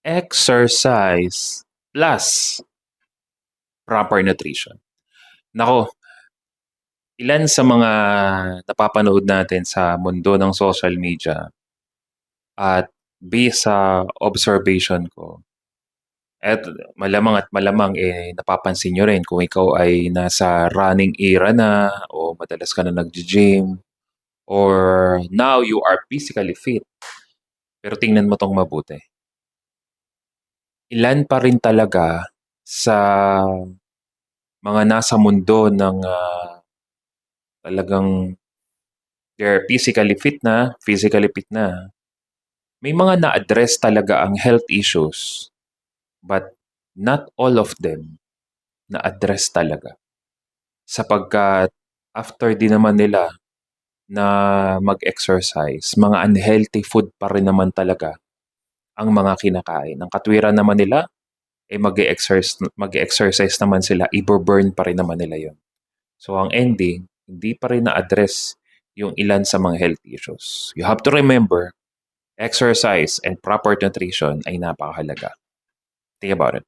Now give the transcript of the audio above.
Exercise plus proper nutrition. Naku, ilan sa mga napapanood natin sa mundo ng social media at based sa observation ko, at malamang napapansin niyo rin kung ikaw ay nasa running era na o madalas ka na naggi-gym or now you are physically fit. Pero tingnan mo 'tong mabuti. Ilan pa rin talaga sa mga nasa mundo ng, talagang they're physically fit na, may mga na-address talaga ang health issues, but not all of them na-address talaga. Sapagkat after din naman nila na mag-exercise, mga unhealthy food pa rin naman talaga ang mga kinakain. Ang katwiran naman nila, mag-e-exercise naman sila, ibo-burn pa rin naman nila yon. So ang ending, hindi pa rin na-address yung ilan sa mga health issues. You have to remember, exercise and proper nutrition ay napakahalaga. Think about it.